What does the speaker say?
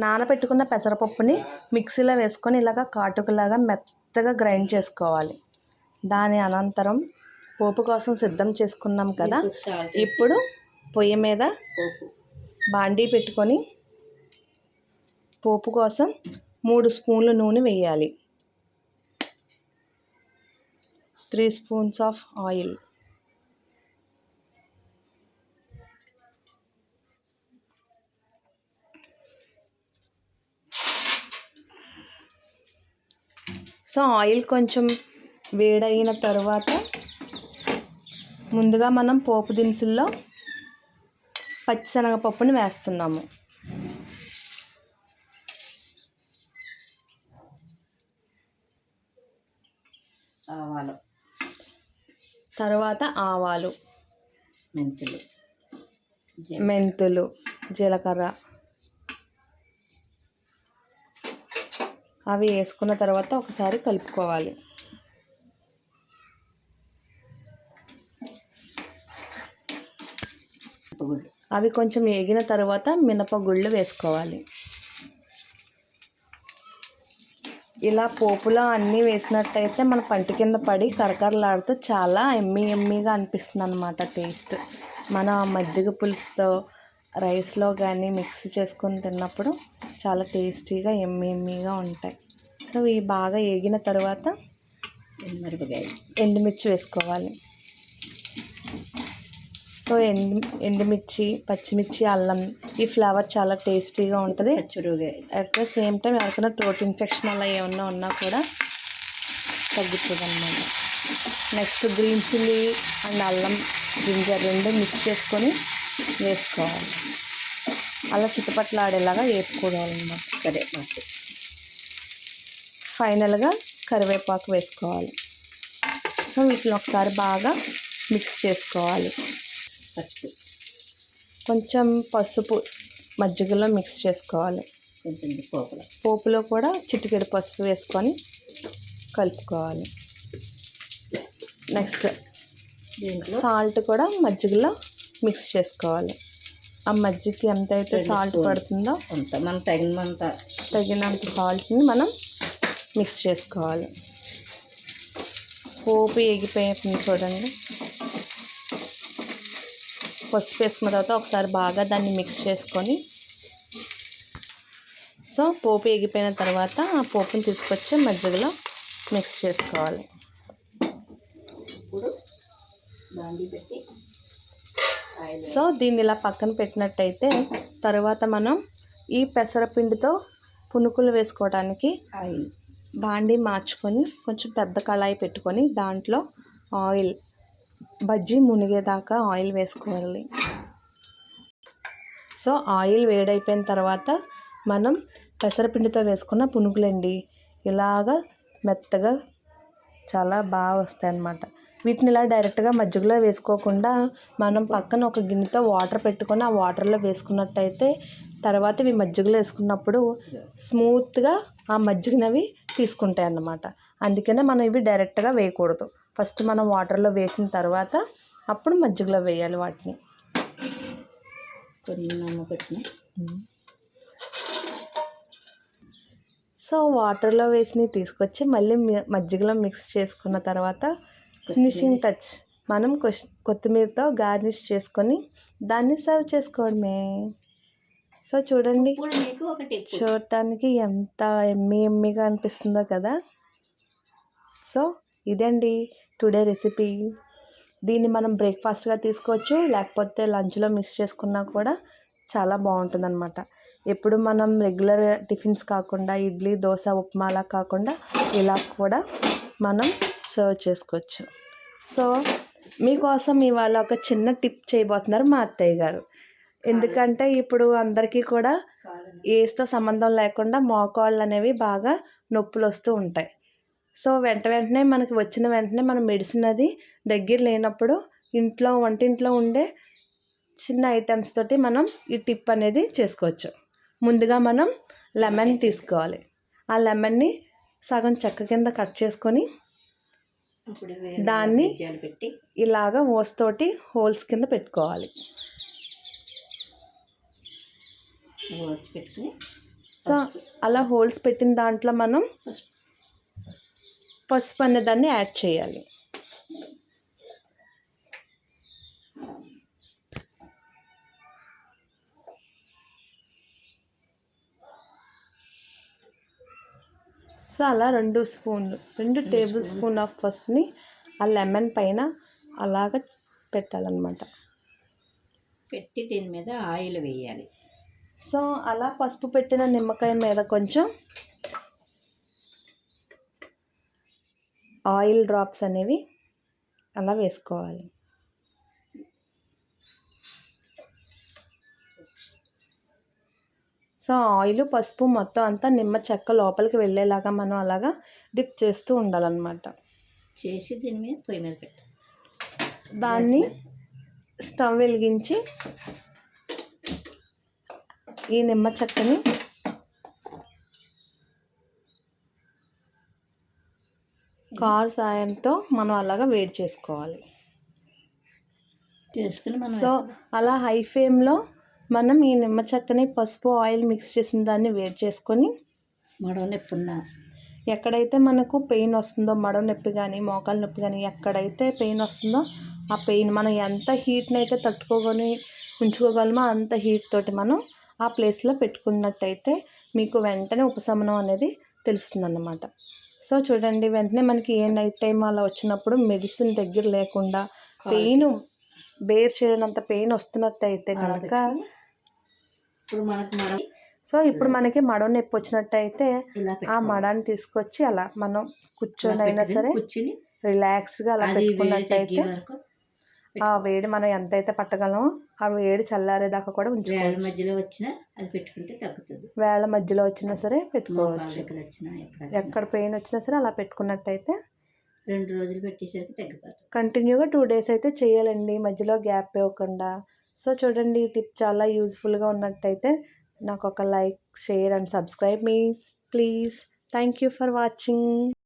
నానబెట్టుకున్న పెసరపప్పుని మిక్సీలో వేసుకొని ఇలాగ కాటుకులాగా మెత్తగా గ్రైండ్ చేసుకోవాలి. దాని అనంతరం పోపు కోసం సిద్ధం చేసుకున్నాం కదా, ఇప్పుడు పొయ్యి మీద బాండీ పెట్టుకొని పోపు కోసం 3 స్పూన్లు నూనె వేయాలి. 3 spoons of oil. So oil కొంచెం వేడైన తర్వాత ముందుగా మనం పోపు దినుసుల్లో పచ్చిశనగపప్పుని వేస్తున్నాము. తర్వాత ఆవాలు, మెంతులు, జీలకర్ర అవి వేసుకున్న తర్వాత ఒకసారి కలుపుకోవాలి. అవి కొంచెం వేగిన తర్వాత మినపగుళ్ళు వేసుకోవాలి. ఇలా పోపులో అన్నీ వేసినట్టయితే మన పంటి కింద పడి కరకరలాడుతూ చాలా ఎమ్మీగా అనిపిస్తుంది అన్నమాట టేస్ట్. మన మజ్జిగ పులుసుతో రైస్లో కానీ మిక్స్ చేసుకొని తిన్నప్పుడు చాలా టేస్టీగా ఎమ్మీగా ఉంటాయి. సో ఇవి బాగా వేగిన తర్వాత ఎండుమిర్చి వేసుకోవాలి. సో ఎండుమిర్చి, పచ్చిమిర్చి, అల్లం ఈ ఫ్లేవర్ చాలా టేస్టీగా ఉంటుంది. అట్ ద సేమ్ టైం ఎవరికైనా థ్రోట్ ఇన్ఫెక్షన్ అలా ఏమన్నా ఉన్నా కూడా తగ్గుతుంది అన్నమాట. నెక్స్ట్ గ్రీన్ చిల్లీ అండ్ అల్లం, జింజర్ 2 మిక్స్ చేసుకొని వేసుకోవాలి. అలా చిటపట్లాడేలాగా వేసుకోవాలన్నమాట. కరివేపాకు, ఫైనల్గా కరివేపాకు వేసుకోవాలి. సో వీటిని ఒకసారి బాగా మిక్స్ చేసుకోవాలి. కొంచెం పసుపు మజ్జిగలో మిక్స్ చేసుకోవాలి. పోపులో కూడా చిటికెడు పసుపు వేసుకొని కలుపుకోవాలి. నెక్స్ట్ సాల్ట్ కూడా మజ్జిగలో మిక్స్ చేసుకోవాలి. ఆ మజ్జిగకి ఎంత అయితే సాల్ట్ పడుతుందో మనం తగినంత సాల్ట్ని మనం మిక్స్ చేసుకోవాలి. పోపు ఎగిపోయింది చూడండి. పసుపు వేసుకున్న తర్వాత ఒకసారి బాగా దాన్ని మిక్స్ చేసుకొని, సో పోపు ఎగిపోయిన తర్వాత ఆ పోపుని తీసుకొచ్చి మజ్జిగలో మిక్స్ చేసుకోవాలి. సో దీన్ని ఇలా పక్కన పెట్టినట్టయితే తర్వాత మనం ఈ పెసరపిండితో పునుకులు వేసుకోవడానికి బాండీ మార్చుకొని కొంచెం పెద్ద కళాయి పెట్టుకొని దాంట్లో ఆయిల్ బజ్జీ మునిగేదాకా ఆయిల్ వేసుకోవాలి. సో ఆయిల్ వేడైపోయిన తర్వాత మనం పెసరపిండితో వేసుకున్న పునుగులండి ఇలాగా మెత్తగా చాలా బాగా వస్తాయి అన్నమాట. వీటిని ఇలా డైరెక్ట్గా మజ్జిగలో వేసుకోకుండా మనం పక్కన ఒక గిన్నెతో వాటర్ పెట్టుకొని ఆ వాటర్లో వేసుకున్నట్టయితే తర్వాత ఇవి మజ్జిగలో వేసుకున్నప్పుడు స్మూత్గా ఆ మజ్జిగనవి తీసుకుంటాయి అన్నమాట. అందుకనే మనం ఇవి డైరెక్ట్గా వేయకూడదు. ఫస్ట్ మనం వాటర్లో వేసిన తర్వాత అప్పుడు మజ్జిగలో వేయాలి వాటిని. సో వాటర్లో వేసి తీసుకొచ్చి మళ్ళీ మజ్జిగలో మిక్స్ చేసుకున్న తర్వాత ఫినిషింగ్ టచ్ మనం కొత్తిమీరతో గార్నిష్ చేసుకొని దాన్ని సర్వ్ చేసుకోవడమే. సో చూడండి, చూడటానికి ఎంత ఎమ్మీగా అనిపిస్తుందో కదా. సో ఇదండి టుడే రెసిపీ. దీన్ని మనం బ్రేక్ఫాస్ట్గా తీసుకోవచ్చు, లేకపోతే లంచ్లో మిక్స్ చేసుకున్నా కూడా చాలా బాగుంటుంది అన్నమాట. ఎప్పుడు మనం రెగ్యులర్ టిఫిన్స్ కాకుండా ఇడ్లీ, దోశ, ఉప్మా అలా కాకుండా ఇలా కూడా మనం సర్వ్ చేసుకోవచ్చు. సో మీకోసం ఇవాళ ఒక చిన్న టిప్ చేయబోతున్నారు మా అత్తయ్య గారు. ఎందుకంటే ఇప్పుడు అందరికీ కూడా ఏజ్తో సంబంధం లేకుండా మోకాళ్ళు అనేవి బాగా నొప్పులు వస్తూ ఉంటాయి. సో వెంటనే మనకి వచ్చిన వెంటనే మనం మెడిసిన్ అది దగ్గర లేనప్పుడు వంటింట్లో ఉండే చిన్న ఐటమ్స్ తోటి మనం ఈ టిప్ అనేది చేసుకోవచ్చు. ముందుగా మనం లెమన్ తీసుకోవాలి. ఆ లెమన్ని సగం చెక్క కింద కట్ చేసుకొని దాన్ని ఇలాగ ఓస్తోటి హోల్స్ కింద పెట్టుకోవాలి. సో అలా హోల్స్ పెట్టిన దాంట్లో మనం పసుపు అనే దాన్ని యాడ్ చేయాలి. సో అలా 2 టేబుల్ స్పూన్ ఆఫ్ పసుపుని ఆ లెమన్ పైన అలాగ పెట్టాలన్నమాట. పెట్టి దీని మీద ఆయిల్ వేయాలి. సో అలా పసుపు పెట్టిన నిమ్మకాయ మీద కొంచెం ఆయిల్ డ్రాప్స్ అనేవి అలా వేసుకోవాలి. సో ఆయిల్ పసుపు మొత్తం అంతా నిమ్మ చెక్క లోపలికి వెళ్ళేలాగా మనం అలాగా డిప్ చేస్తూ ఉండాలన్నమాట. చేసి దీని మీద పొయ్యి మీద పెట్టాలి. దాన్ని స్టవ్ వెలిగించి ఈ నిమ్మ చెక్కని కార్ సాయంతో మనం అలాగా వేడి చేసుకోవాలి. సో అలా హై ఫ్లేమ్లో మనం ఈ నిమ్మ చెక్కని పసుపు ఆయిల్ మిక్స్ చేసిన దాన్ని వేడి చేసుకొని మడవ నొప్పి ఎక్కడైతే మనకు పెయిన్ వస్తుందో మడవ నొప్పి కానీ మోకాలు నొప్పి కానీ ఎక్కడైతే పెయిన్ వస్తుందో ఆ పెయిన్ మనం ఎంత హీట్ని అయితే తట్టుకోగని ఉంచుకోగలమో అంత హీట్ తోటి మనం ఆ ప్లేస్లో పెట్టుకున్నట్టయితే మీకు వెంటనే ఉపశమనం అనేది తెలుస్తుందన్నమాట. సో చూడండి, వెంటనే మనకి ఏ నైట్ టైం అలా వచ్చినప్పుడు మెడిసిన్ దగ్గర లేకుండా పెయిన్ బేర్ చేయనంత పెయిన్ వస్తున్నట్టయితే కనుక ఇప్పుడు మనకి మడవ నొప్పి వచ్చినట్టయితే ఆ మడాన్ని తీసుకొచ్చి అలా మనం కూర్చొని అయినా సరే రిలాక్స్డ్గా అలా పెట్టుకున్నట్టయితే ఆ వేడి మనం ఎంతైతే పట్టగలమో ఆ వేడి చల్లారేదాకా కూడా ఉంచుకోవచ్చు. మధ్యలో వచ్చినా అది పెట్టుకుంటే తగ్గుతుంది. వేళ మధ్యలో వచ్చినా సరే పెట్టుకోవచ్చు. ఎక్కడ పెయిన్ వచ్చినా సరే అలా పెట్టుకున్నట్టయితే 2 రోజులు పెట్టేసరికి తగ్గిపోతుంది. కంటిన్యూగా 2 డేస్ అయితే చేయాలండి, మధ్యలో గ్యాప్ ఇవ్వకుండా. సో చూడండి, ఈ టిప్ చాలా యూజ్ఫుల్గా ఉన్నట్టయితే నాకు ఒక like, share and subscribe me please. Thank you for watching.